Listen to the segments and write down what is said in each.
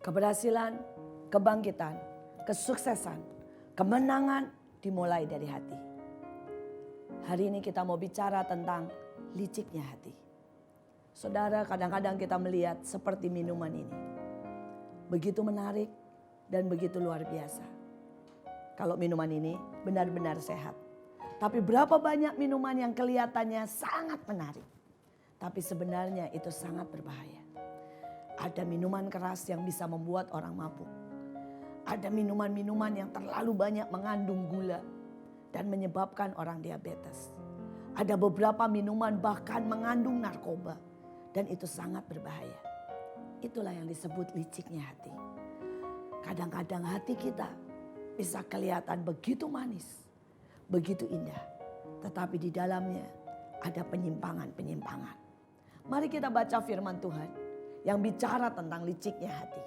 Keberhasilan, kebangkitan, kesuksesan, kemenangan dimulai dari hati. Hari ini kita mau bicara tentang liciknya hati. Saudara, kadang-kadang kita melihat seperti minuman ini. Begitu menarik dan begitu luar biasa. Kalau minuman ini benar-benar sehat. Tapi berapa banyak minuman yang kelihatannya sangat menarik. Tapi sebenarnya itu sangat berbahaya. Ada minuman keras yang bisa membuat orang mabuk. Ada minuman-minuman yang terlalu banyak mengandung gula dan menyebabkan orang diabetes. Ada beberapa minuman bahkan mengandung narkoba dan itu sangat berbahaya. Itulah yang disebut liciknya hati. Kadang-kadang hati kita bisa kelihatan begitu manis, begitu indah. Tetapi di dalamnya ada penyimpangan-penyimpangan. Mari kita baca firman Tuhan yang bicara tentang liciknya hati.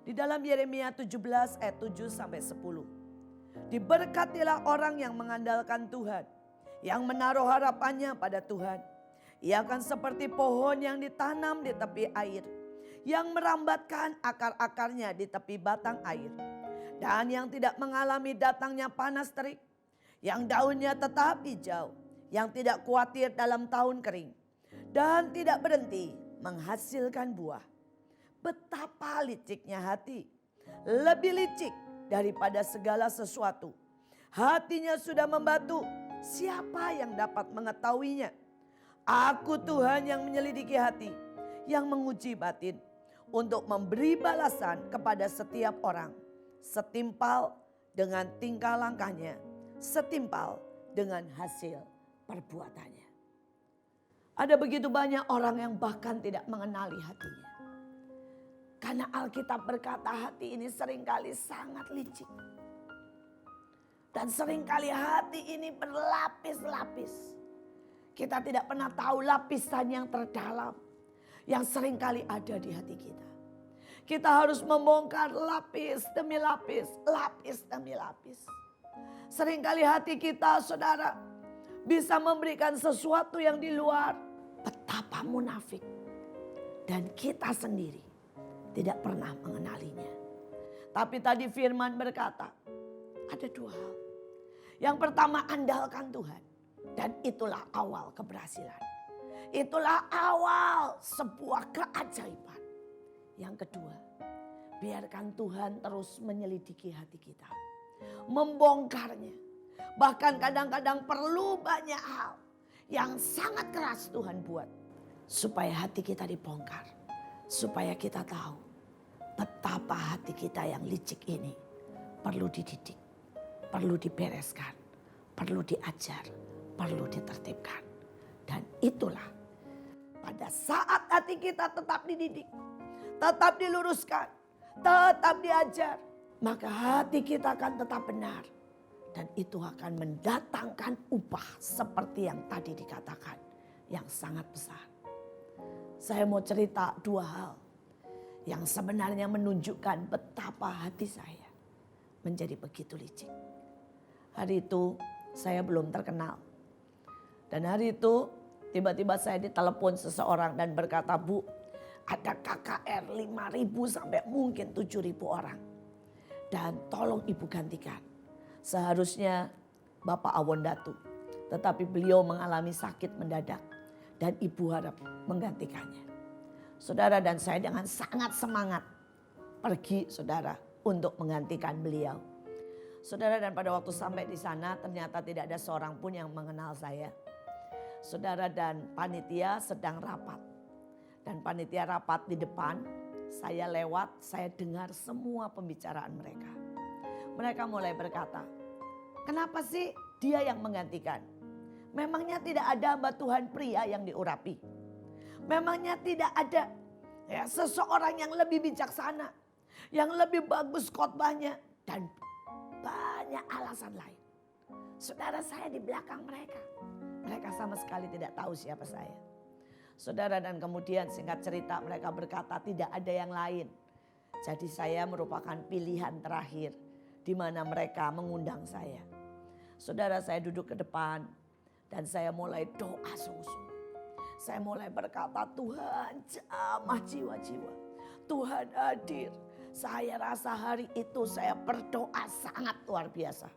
Di dalam Yeremia 17 ayat 7 sampai 10. Diberkatilah orang yang mengandalkan Tuhan, yang menaruh harapannya pada Tuhan. Ia akan seperti pohon yang ditanam di tepi air, yang merambatkan akar-akarnya di tepi batang air, dan yang tidak mengalami datangnya panas terik, yang daunnya tetap hijau, yang tidak khawatir dalam tahun kering, dan tidak berhenti menghasilkan buah. Betapa liciknya hati, lebih licik daripada segala sesuatu. Hatinya sudah membatu, siapa yang dapat mengetahuinya? Aku Tuhan yang menyelidiki hati, yang menguji batin, untuk memberi balasan kepada setiap orang, setimpal dengan tingkah langkahnya, setimpal dengan hasil perbuatannya. Ada begitu banyak orang yang bahkan tidak mengenali hatinya. Karena Alkitab berkata hati ini seringkali sangat licik. Dan seringkali hati ini berlapis-lapis. Kita tidak pernah tahu lapisan yang terdalam yang seringkali ada di hati kita. Kita harus membongkar lapis demi lapis, lapis demi lapis. Seringkali hati kita, saudara, bisa memberikan sesuatu yang di luar. Betapa munafik. Dan kita sendiri tidak pernah mengenalinya. Tapi tadi firman berkata, ada dua hal. Yang pertama, andalkan Tuhan. Dan itulah awal keberhasilan. Itulah awal sebuah keajaiban. Yang kedua, biarkan Tuhan terus menyelidiki hati kita. Membongkarnya. Bahkan kadang-kadang perlu banyak hal yang sangat keras Tuhan buat. Supaya hati kita dibongkar. Supaya kita tahu betapa hati kita yang licik ini perlu dididik. Perlu dibereskan. Perlu diajar. Perlu ditertibkan. Dan itulah pada saat hati kita tetap dididik. Tetap diluruskan. Tetap diajar. Maka hati kita akan tetap benar. Dan itu akan mendatangkan upah seperti yang tadi dikatakan. Yang sangat besar. Saya mau cerita dua hal. Yang sebenarnya menunjukkan betapa hati saya menjadi begitu licik. Hari itu saya belum terkenal. Dan hari itu tiba-tiba saya ditelepon seseorang dan berkata, Bu, ada KKR 5.000 sampai mungkin 7.000 orang. Dan tolong ibu gantikan. Seharusnya Bapak Awon Datu. Tetapi beliau mengalami sakit mendadak. Dan ibu harap menggantikannya. Saudara dan saya dengan sangat semangat pergi saudara untuk menggantikan beliau. Saudara, dan pada waktu sampai di sana ternyata tidak ada seorang pun yang mengenal saya. Saudara, dan panitia sedang rapat. Dan panitia rapat di depan, saya lewat, saya dengar semua pembicaraan mereka. Mereka mulai berkata, kenapa sih dia yang menggantikan? Memangnya tidak ada hamba Tuhan pria yang diurapi? Memangnya tidak ada seseorang yang lebih bijaksana, yang lebih bagus khotbahnya, dan banyak alasan lain. Saudara, saya di belakang mereka. Mereka sama sekali tidak tahu siapa saya. Saudara, dan kemudian singkat cerita mereka berkata tidak ada yang lain. Jadi saya merupakan pilihan terakhir di mana mereka mengundang saya. Saudara, saya duduk ke depan dan saya mulai doa sungguh-sungguh. Saya mulai berkata, Tuhan jamah jiwa-jiwa. Tuhan hadir. Saya rasa hari itu saya berdoa sangat luar biasa.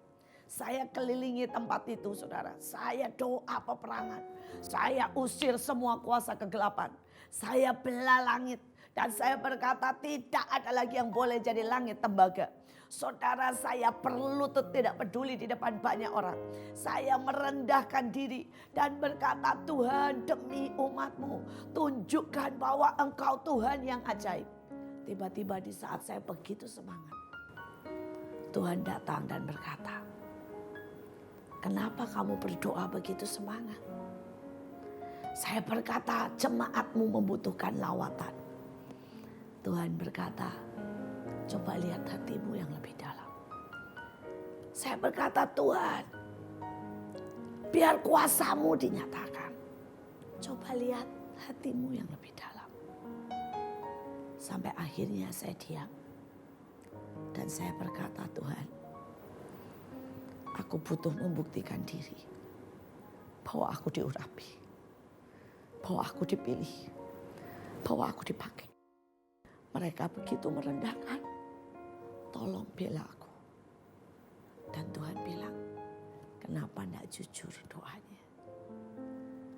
Saya kelilingi tempat itu, saudara. Saya doa peperangan. Saya usir semua kuasa kegelapan. Saya belah langit. Dan saya berkata tidak ada lagi yang boleh jadi langit tembaga. Saudara, saya berlutut tidak peduli di depan banyak orang. Saya merendahkan diri dan berkata, Tuhan demi umat-Mu, tunjukkan bahwa Engkau Tuhan yang ajaib. Tiba-tiba di saat saya begitu semangat, Tuhan datang dan berkata, kenapa kamu berdoa begitu semangat? Saya berkata, jemaat-Mu membutuhkan lawatan. Tuhan berkata, coba lihat hatimu yang lebih dalam. Saya berkata, Tuhan, biar kuasa-Mu dinyatakan. Coba lihat hatimu yang lebih dalam. Sampai akhirnya saya diam. Dan saya berkata, Tuhan, aku butuh membuktikan diri. Bahwa aku diurapi. Bahwa aku dipilih. Bahwa aku dipakai. Mereka begitu merendahkan. Tolong bela aku. Dan Tuhan bilang, kenapa tidak jujur doanya?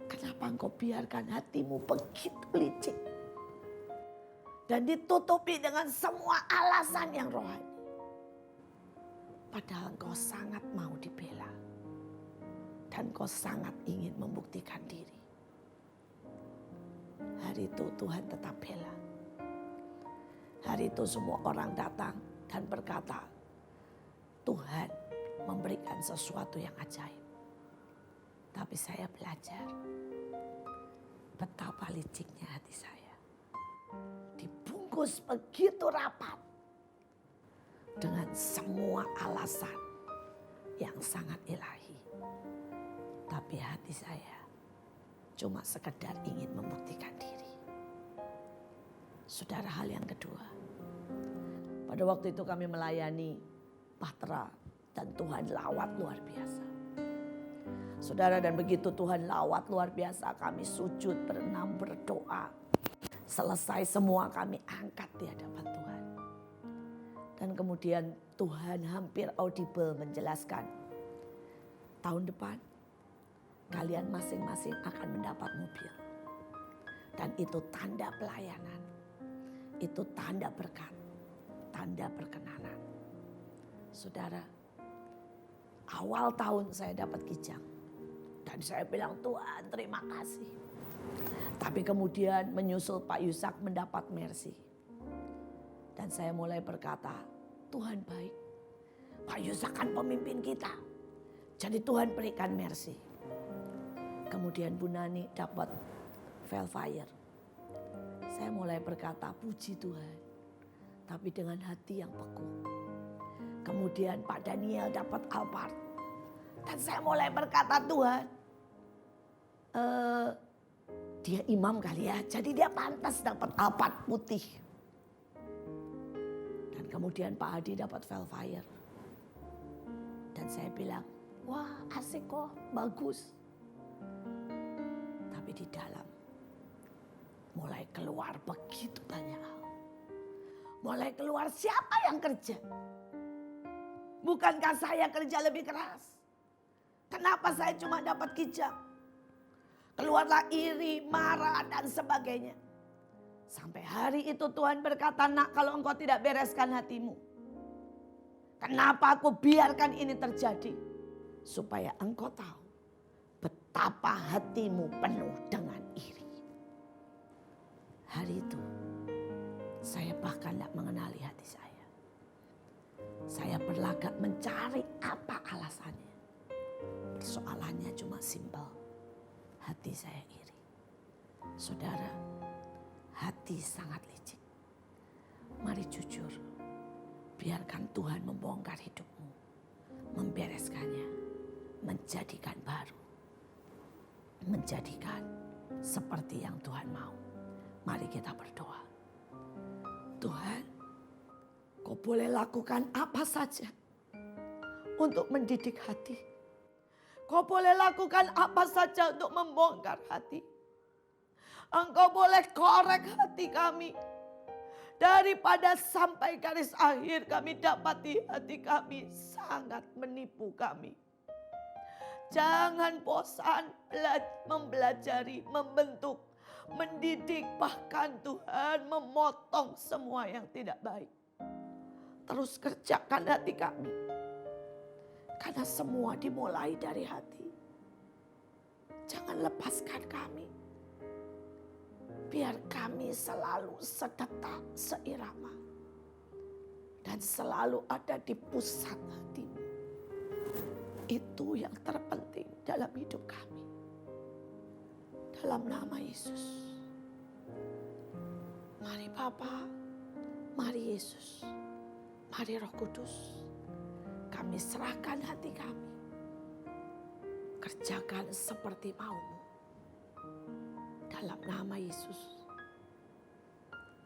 Kenapa engkau biarkan hatimu begitu licik? Dan ditutupi dengan semua alasan yang rohani. Padahal engkau sangat mau dibela. Dan engkau sangat ingin membuktikan diri. Hari itu Tuhan tetap bela. Hari itu semua orang datang dan berkata, Tuhan memberikan sesuatu yang ajaib. Tapi saya belajar betapa liciknya hati saya. Dibungkus begitu rapat dengan semua alasan yang sangat ilahi. Tapi hati saya cuma sekedar ingin membuktikan diri. Saudara, hal yang kedua. Pada waktu itu kami melayani Bahtera dan Tuhan lawat luar biasa. Saudara, dan begitu Tuhan lawat luar biasa, kami sujud, berenam, berdoa. Selesai semua kami angkat di hadapan Tuhan. Dan kemudian Tuhan hampir audible menjelaskan, tahun depan kalian masing-masing akan mendapat mobil. Dan itu tanda pelayanan. Itu tanda berkat, tanda perkenanan. Saudara, awal tahun saya dapat kijang. Dan saya bilang, Tuhan terima kasih. Tapi kemudian menyusul Pak Yusak mendapat mercy. Dan saya mulai berkata, Tuhan baik. Pak Yusak kan pemimpin kita. Jadi Tuhan berikan mercy. Kemudian Bu Nani dapat Velfire. Saya mulai berkata, puji Tuhan. Tapi dengan hati yang beku. Kemudian Pak Daniel dapat Alphard. Dan saya mulai berkata, Tuhan, dia imam kali ya. Jadi dia pantas dapat Alphard putih. Dan kemudian Pak Hadi dapat Velfire. Dan saya bilang, wah asik kok, bagus. Tapi di dalam mulai keluar begitu banyak hal. Mulai keluar siapa yang kerja? Bukankah saya kerja lebih keras? Kenapa saya cuma dapat kijang? Keluarlah iri, marah dan sebagainya. Sampai hari itu Tuhan berkata, nak kalau engkau tidak bereskan hatimu. Kenapa aku biarkan ini terjadi? Supaya engkau tahu betapa hatimu penuh dengan iri. Hari itu saya bahkan tidak mengenali hati saya. Saya berlagak mencari apa alasannya. Persoalannya cuma simpel. Hati saya iri. Saudara, hati sangat licik. Mari jujur. Biarkan Tuhan membongkar hidupmu. Membereskannya. Menjadikan baru. Menjadikan seperti yang Tuhan mau. Mari kita berdoa. Tuhan, Kau boleh lakukan apa saja untuk mendidik hati. Kau boleh lakukan apa saja untuk membongkar hati. Engkau boleh korek hati kami. Daripada sampai garis akhir kami dapati hati kami sangat menipu kami. Jangan bosan mempelajari, membentuk, mendidik, bahkan Tuhan memotong semua yang tidak baik. Terus kerjakan hati kami. Karena semua dimulai dari hati. Jangan lepaskan kami. Biar kami selalu sedetak, seirama. Dan selalu ada di pusat hatimu. Itu yang terpenting dalam hidup kami. Dalam nama Yesus. Mari Bapa, mari Yesus, mari Roh Kudus. Kami serahkan hati kami. Kerjakan seperti mau-Mu. Dalam nama Yesus.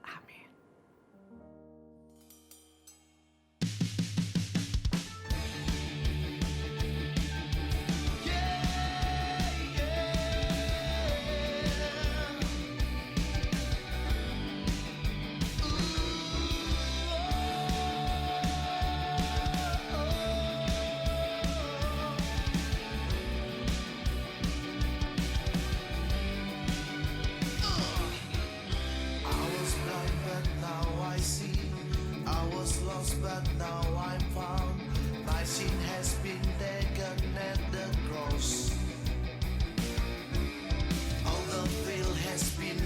Amin. But now I'm found. My sin has been taken at the cross. All the veil has been